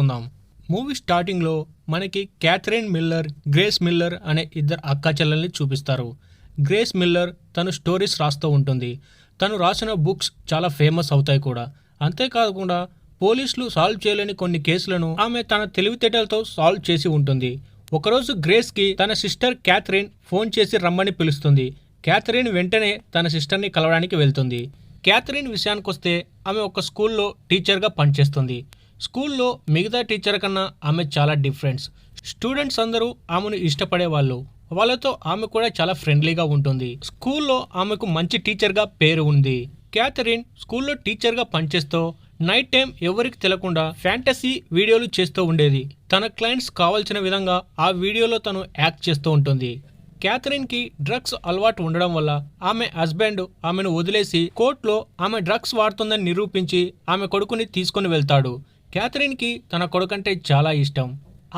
ఉందాం. మూవీ స్టార్టింగ్లో మనకి క్యాథరిన్ మిల్లర్, గ్రేస్ మిల్లర్ అనే ఇద్దరు అక్కా చెల్లెల్ని చూపిస్తారు. గ్రేస్ మిల్లర్ తను స్టోరీస్ రాస్తూ ఉంటుంది. తను రాసిన బుక్స్ చాలా ఫేమస్ అవుతాయి కూడా. అంతేకాకుండా పోలీసులు సాల్వ్ చేయలేని కొన్ని కేసులను ఆమె తన తెలివితేటలతో సాల్వ్ చేసి ఉంటుంది. ఒకరోజు గ్రేస్కి తన సిస్టర్ క్యాథరిన్ ఫోన్ చేసి రమ్మని పిలుస్తుంది. క్యాథరిన్ వెంటనే తన సిస్టర్ని కలవడానికి వెళ్తుంది. క్యాథరిన్ విషయానికొస్తే ఆమె ఒక స్కూల్లో టీచర్గా పనిచేస్తుంది. స్కూల్లో మిగతా టీచర్ కన్నా ఆమె చాలా డిఫరెంట్స్. స్టూడెంట్స్ అందరూ ఆమెను ఇష్టపడేవాళ్ళు. వాళ్ళతో ఆమె కూడా చాలా ఫ్రెండ్లీగా ఉంటుంది. స్కూల్లో ఆమెకు మంచి టీచర్గా పేరు ఉంది. క్యాథరిన్ స్కూల్లో టీచర్గా పనిచేస్తూ నైట్ టైం ఎవరికి తెలియకుండా ఫ్యాంటసీ వీడియోలు చేస్తూ ఉండేది. తన క్లయింట్స్ కావాల్సిన విధంగా ఆ వీడియోలో తను యాక్ట్ చేస్తూ ఉంటుంది. క్యాథరిన్కి డ్రగ్స్ అలవాటు ఉండడం వల్ల ఆమె హస్బెండ్ ఆమెను వదిలేసి కోర్టులో ఆమె డ్రగ్స్ వాడుతుందని నిరూపించి ఆమె కొడుకుని తీసుకుని వెళ్తాడు. క్యాథరిన్కి తన కొడుకంటే చాలా ఇష్టం.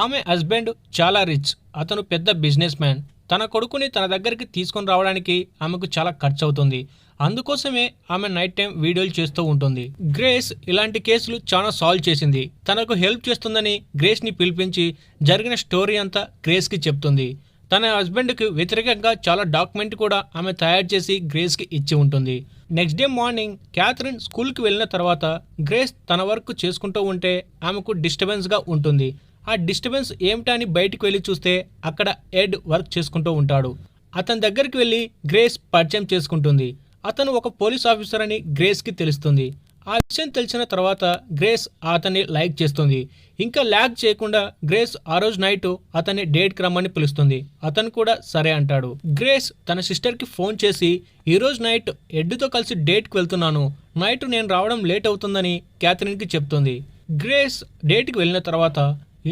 ఆమె హస్బెండ్ చాలా రిచ్. అతను పెద్ద బిజినెస్ మ్యాన్. తన కొడుకుని తన దగ్గరికి తీసుకొని రావడానికి ఆమెకు చాలా ఖర్చు అవుతుంది. అందుకోసమే ఆమె నైట్ టైం వీడియోలు చేస్తూ ఉంటుంది. గ్రేస్ ఇలాంటి కేసులు చాలా సాల్వ్ చేసింది. తనకు హెల్ప్ చేస్తుందని గ్రేస్ని పిలిపించి జరిగిన స్టోరీ అంతా గ్రేస్కి చెప్తుంది. తన హస్బెండ్కి వ్యతిరేకంగా చాలా డాక్యుమెంట్ కూడా ఆమె తయారు చేసి గ్రేస్కి ఇచ్చి ఉంటుంది. నెక్స్ట్ డే మార్నింగ్ క్యాథరిన్ స్కూల్కి వెళ్ళిన తర్వాత గ్రేస్ తన వర్క్ చేసుకుంటూ ఉంటే ఆమెకు డిస్టర్బెన్స్గా ఉంటుంది. ఆ డిస్టర్బెన్స్ ఏమిటా అని బయటకు వెళ్ళి చూస్తే అక్కడ ఎడ్ వర్క్ చేసుకుంటూ ఉంటాడు. అతని దగ్గరికి వెళ్ళి గ్రేస్ పరిచయం చేసుకుంటుంది. అతను ఒక పోలీస్ ఆఫీసర్ అని గ్రేస్కి తెలుస్తుంది. ఆ విషయం తెలిసిన తర్వాత గ్రేస్ అతన్ని లైక్ చేస్తుంది. ఇంకా ల్యాగ్ చేయకుండా గ్రేస్ ఆ రోజు నైట్ అతన్ని డేట్కి రమ్మని పిలుస్తుంది. అతను కూడా సరే అంటాడు. గ్రేస్ తన సిస్టర్కి ఫోన్ చేసి ఈరోజు నైట్ ఎడ్డుతో కలిసి డేట్కి వెళ్తున్నాను, నైట్ నేను రావడం లేట్ అవుతుందని క్యాథరిన్కి చెప్తుంది. గ్రేస్ డేట్కి వెళ్ళిన తర్వాత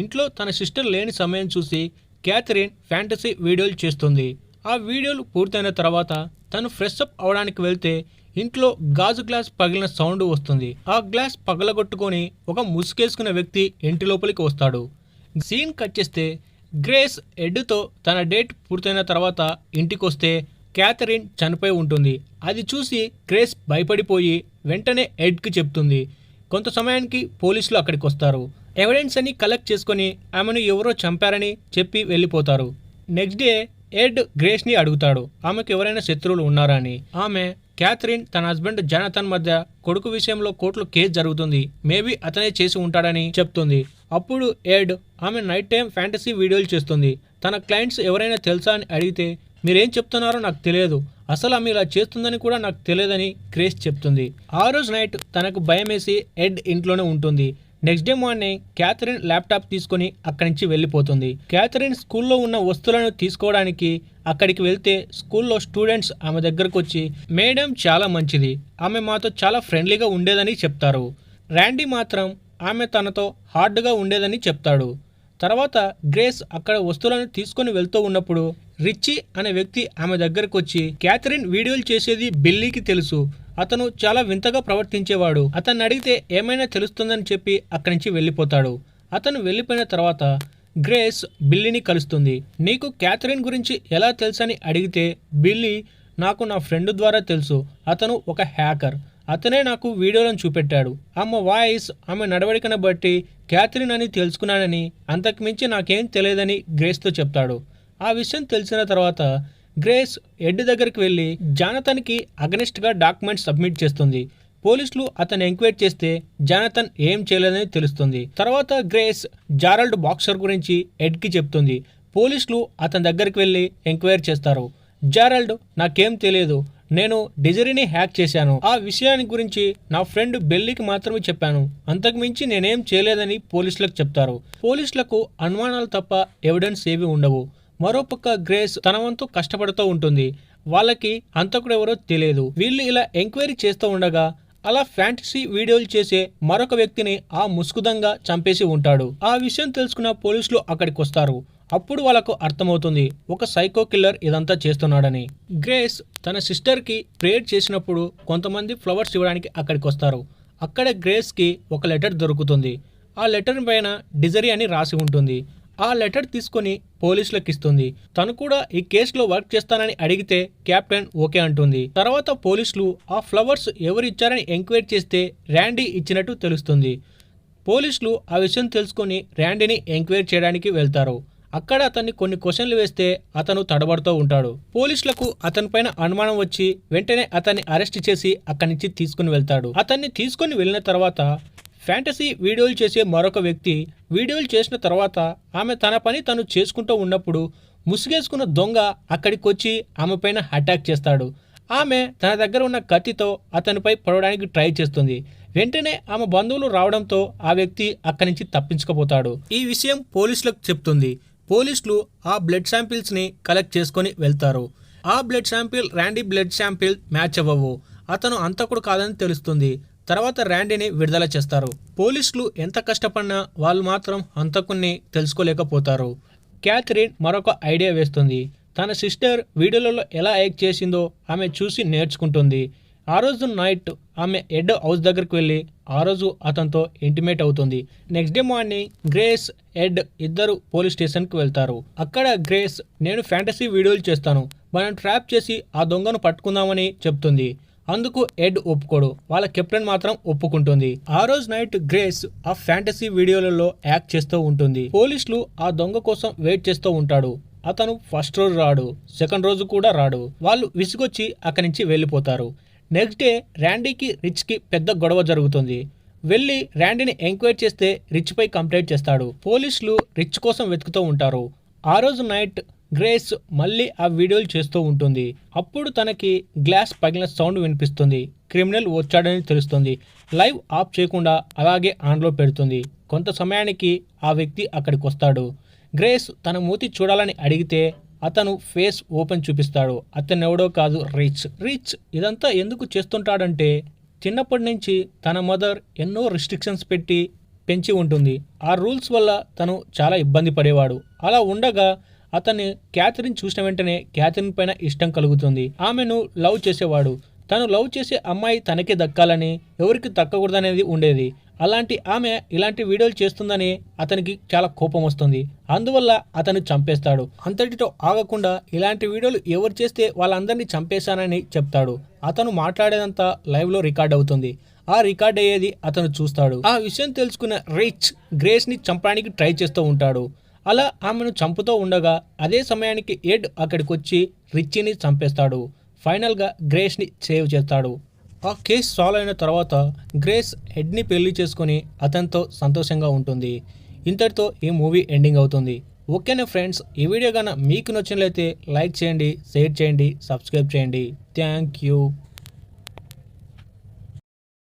ఇంట్లో తన సిస్టర్ లేని సమయం చూసి క్యాథరిన్ ఫ్యాంటసీ వీడియోలు చేస్తుంది. ఆ వీడియోలు పూర్తయిన తర్వాత తను ఫ్రెష్ అప్ అవడానికి వెళ్తే ఇంట్లో గాజు గ్లాస్ పగిలిన సౌండ్ వస్తుంది. ఆ గ్లాస్ పగలగొట్టుకొని ఒక ముసుగేసుకున్న వ్యక్తి ఇంటి లోపలికి వస్తాడు. సీన్ కట్ చేస్తే గ్రేస్ ఎడ్డుతో తన డేట్ పూర్తయిన తర్వాత ఇంటికి వస్తే క్యాథరిన్ చనిపోయి ఉంటుంది. అది చూసి గ్రేస్ భయపడిపోయి వెంటనే ఎడ్కి చెప్తుంది. కొంత సమయానికి పోలీసులు అక్కడికి వస్తారు. ఎవిడెన్స్ అని కలెక్ట్ చేసుకొని ఆమెను ఎవరో చంపారని చెప్పి వెళ్ళిపోతారు. నెక్స్ట్ డే ఎడ్ గ్రేస్ని అడుగుతాడు ఆమెకు ఎవరైనా శత్రువులు ఉన్నారా అని. ఆమె క్యాథరిన్ తన హస్బెండ్ జానథన్ మధ్య కొడుకు విషయంలో కోర్టులో కేసు జరుగుతుంది, మేబీ అతనే చేసి ఉంటాడని చెప్తుంది. అప్పుడు ఎడ్ ఆమె నైట్ టైం ఫ్యాంటసీ వీడియోలు చేస్తుంది. తన క్లయింట్స్ ఎవరైనా తెలుసా అని అడిగితే మీరేం చెప్తున్నారో నాకు తెలియదు, అసలు ఆమె ఇలా చేస్తుందని కూడా నాకు తెలియదని గ్రేస్ చెప్తుంది. ఆ రోజు నైట్ తనకు భయమేసి ఎడ్ ఇంట్లోనే ఉంటుంది. Next day morning Catherine laptop తీసుకొని అక్కడి నుంచి వెళ్ళిపోతుంది. క్యాథరిన్ స్కూల్లో ఉన్న వస్తువులను తీసుకోవడానికి అక్కడికి వెళ్తే స్కూల్లో స్టూడెంట్స్ ఆమె దగ్గరకు వచ్చి మేడం చాలా మంచిది, ఆమె మాతో చాలా ఫ్రెండ్లీగా ఉండేదని చెప్తారు. ర్యాండీ మాత్రం ఆమె తనతో హార్డ్గా ఉండేదని చెప్తాడు. తర్వాత గ్రేస్ అక్కడ వస్తువులను తీసుకొని వెళ్తూ ఉన్నప్పుడు రిచీ అనే వ్యక్తి ఆమె దగ్గరకు వచ్చి క్యాథరిన్ వీడియోలు చేసేది బిల్లీకి తెలుసు, అతను చాలా వింతగా ప్రవర్తించేవాడు, అతన్ని అడిగితే ఏమైనా తెలుస్తుందని చెప్పి అక్కడి నుంచి వెళ్ళిపోతాడు. అతను వెళ్ళిపోయిన తర్వాత గ్రేస్ బిల్లీని కలుస్తుంది. నీకు క్యాథరిన్ గురించి ఎలా తెలుసని అడిగితే బిల్లీ నాకు నా ఫ్రెండ్ ద్వారా తెలుసు, అతను ఒక హ్యాకర్, అతనే నాకు వీడియోలను చూపెట్టాడు, ఆమె వాయిస్ ఆమె నడవడికను బట్టి క్యాథరిన్ అని తెలుసుకున్నానని, అంతకుమించి నాకేం తెలియదని గ్రేస్తో చెప్తాడు. ఆ విషయం తెలిసిన తర్వాత గ్రేస్ ఎడ్ దగ్గరికి వెళ్ళి జానథన్కి అగనెస్ట్గా డాక్యుమెంట్స్ సబ్మిట్ చేస్తుంది. పోలీసులు అతను ఎంక్వైరీ చేస్తే జానథన్ ఏం చేయలేదని తెలుస్తుంది. తర్వాత గ్రేస్ జారల్డ్ బాక్సర్ గురించి ఎడ్కి చెప్తుంది. పోలీసులు అతని దగ్గరికి వెళ్ళి ఎంక్వైరీ చేస్తారు. జారల్డ్ నాకేం తెలియదు, నేను డిజరీని హ్యాక్ చేశాను, ఆ విషయాన్ని గురించి నా ఫ్రెండ్ బెల్లీకి మాత్రమే చెప్పాను, అంతకుమించి నేనేం చేయలేదని పోలీసులకు చెప్తారు. పోలీసులకు అనుమానాలు తప్ప ఎవిడెన్స్ ఏవి ఉండవు. మరోపక్క గ్రేస్ తన వంతు కష్టపడుతూ ఉంటుంది. వాళ్ళకి హంతకుడు ఎవరో తెలియదు. వీళ్ళు ఇలా ఎంక్వైరీ చేస్తూ ఉండగా అలా ఫ్యాంటసీ వీడియోలు చేసే మరొక వ్యక్తిని ఆ ముసుగుదంగా చంపేసి ఉంటాడు. ఆ విషయం తెలుసుకున్న పోలీసులు అక్కడికి వస్తారు. అప్పుడు వాళ్ళకు అర్థమవుతుంది ఒక సైకో కిల్లర్ ఇదంతా చేస్తున్నాడని. గ్రేస్ తన సిస్టర్కి ప్రేయర్ చేసినప్పుడు కొంతమంది ఫ్లవర్స్ ఇవ్వడానికి అక్కడికి వస్తారు. అక్కడ గ్రేస్కి ఒక లెటర్ దొరుకుతుంది. ఆ లెటర్ పైన డిజరీ అని రాసి ఉంటుంది. ఆ లెటర్ తీసుకొని పోలీసులకు ఇస్తుంది. తను కూడా ఈ కేసులో వర్క్ చేస్తానని అడిగితే కెప్టెన్ ఓకే అంటుంది. తర్వాత పోలీసులు ఆ ఫ్లవర్స్ ఎవరు ఇచ్చారని ఎంక్వైరీ చేస్తే ర్యాండీ ఇచ్చినట్టు తెలుస్తుంది. పోలీసులు ఆ విషయం తెలుసుకొని ర్యాండీని ఎంక్వైరీ చేయడానికి వెళ్తారు. అక్కడ అతన్ని కొన్ని క్వశ్చన్లు వేస్తే అతను తడబడుతూ ఉంటాడు. పోలీసులకు అతనిపైన అనుమానం వచ్చి వెంటనే అతన్ని అరెస్ట్ చేసి అక్కడి నుంచి తీసుకుని వెళ్తాడు. అతన్ని తీసుకుని వెళ్ళిన తర్వాత ఫ్యాంటసీ వీడియోలు చేసే మరొక వ్యక్తి వీడియోలు చేసిన తర్వాత ఆమె తన పని తను చేసుకుంటూ ఉన్నప్పుడు ముసుగేసుకున్న దొంగ అక్కడికి వచ్చి ఆమె పైన అటాక్ చేస్తాడు. ఆమె తన దగ్గర ఉన్న కత్తితో అతనిపై పడడానికి ట్రై చేస్తుంది. వెంటనే ఆమె బంధువులు రావడంతో ఆ వ్యక్తి అక్కడి నుంచి తప్పించుకుపోతాడు. ఈ విషయం పోలీసులకు చెప్తుంది. పోలీసులు ఆ బ్లడ్ శాంపిల్స్ని కలెక్ట్ చేసుకొని వెళ్తారు. ఆ blood sample Randy blood sample match అవ్వవు. అతను హంతకుడు కాదని తెలుస్తుంది. తర్వాత ర్యాండీని విడుదల చేస్తారు. పోలీసులు ఎంత కష్టపడినా వాళ్ళు మాత్రం హంతకుణ్ణి తెలుసుకోలేకపోతారు. క్యాథరిన్ మరొక ఐడియా వేస్తుంది. తన సిస్టర్ వీడియోలలో ఎలా యాక్ట్ చేసిందో ఆమె చూసి నేర్చుకుంటుంది. ఆ రోజు నైట్ ఆమె ఎడ్ హౌస్ దగ్గరికి వెళ్ళి ఆ రోజు అతనితో ఇంటిమేట్ అవుతుంది. నెక్స్ట్ డే మార్నింగ్ గ్రేస్, ఎడ్ ఇద్దరు పోలీస్ స్టేషన్కి వెళ్తారు. అక్కడ గ్రేస్, నేను ఫ్యాంటసీ వీడియోలు చేస్తాను, మనం ట్రాప్ చేసి ఆ దొంగను పట్టుకుందామని చెప్తుంది. అందుకు ఎడ్ ఒప్పుకోడు. వాళ్ళ కెప్టెన్ మాత్రం ఒప్పుకుంటుంది. ఆ రోజు నైట్ గ్రేస్ ఆ ఫ్యాంటసీ వీడియోలలో యాక్ట్ చేస్తూ ఉంటుంది. పోలీసులు ఆ దొంగ కోసం వెయిట్ చేస్తూ ఉంటాడు. అతను ఫస్ట్ రోజు రాడు, సెకండ్ రోజు కూడా రాడు. వాళ్ళు విసుగొచ్చి అక్కడి నుంచి వెళ్ళిపోతారు. నెక్స్ట్ డే ర్యాండీకి రిచ్కి పెద్ద గొడవ జరుగుతుంది. వెళ్ళి ర్యాండీని ఎంక్వైరీ చేస్తే రిచ్ పై కంప్లైంట్ చేస్తాడు. పోలీసులు రిచ్ కోసం వెతుకుతూ ఉంటారు. ఆ రోజు నైట్ గ్రేస్ మళ్ళీ ఆ వీడియోలు చేస్తూ ఉంటుంది. అప్పుడు తనకి గ్లాస్ పగిలిన సౌండ్ వినిపిస్తుంది. క్రిమినల్ వచ్చాడని తెలుస్తుంది. లైవ్ ఆఫ్ చేయకుండా అలాగే ఆన్లో పెడుతుంది. కొంత సమయానికి ఆ వ్యక్తి అక్కడికి వస్తాడు. గ్రేస్ తన మూతి చూడాలని అడిగితే అతను ఫేస్ ఓపెన్ చూపిస్తాడు. అతను ఎవడో కాదు, రిచ్ ఇదంతా ఎందుకు చేస్తుంటాడంటే చిన్నప్పటి నుంచి తన మదర్ ఎన్నో రిస్ట్రిక్షన్స్ పెంచి ఉంటుంది. ఆ రూల్స్ వల్ల తను చాలా ఇబ్బంది పడేవాడు. అలా ఉండగా అతన్ని క్యాథరిన్ చూసిన వెంటనే క్యాథరిన్ పైన ఇష్టం కలుగుతుంది. ఆమెను లవ్ చేసేవాడు. తను లవ్ చేసే అమ్మాయి తనకే దక్కాలని, ఎవరికి దక్కకూడదనేది ఉండేది. అలాంటి ఆమె ఇలాంటి వీడియోలు చేస్తుందని అతనికి చాలా కోపం వస్తుంది. అందువల్ల అతను చంపేస్తాడు. అంతటితో ఆగకుండా ఇలాంటి వీడియోలు ఎవరు చేస్తే వాళ్ళందరినీ చంపేశానని చెప్తాడు. అతను మాట్లాడేదంతా లైవ్లో రికార్డ్ అవుతుంది. ఆ రికార్డ్ అయ్యేది అతను చూస్తాడు. ఆ విషయం తెలుసుకున్న రిచ్ గ్రేస్ని చంపడానికి ట్రై చేస్తూ ఉంటాడు. అలా ఆమెను చంపుతూ ఉండగా అదే సమయానికి ఎడ్ అక్కడికి వచ్చి రిచ్చిని చంపేస్తాడు. ఫైనల్గా గ్రేస్ని సేవ్ చేస్తాడు. ఆ కేసు సాల్వ్ అయిన తర్వాత గ్రేస్ ఎడ్ని పెళ్లి చేసుకుని అతనితో సంతోషంగా ఉంటుంది. ఇంతటితో ఈ మూవీ ఎండింగ్ అవుతుంది. ఓకేనా ఫ్రెండ్స్, ఈ వీడియో కన్నా మీకు నచ్చినట్లయితే లైక్ చేయండి, షేర్ చేయండి, సబ్స్క్రైబ్ చేయండి. Thank you.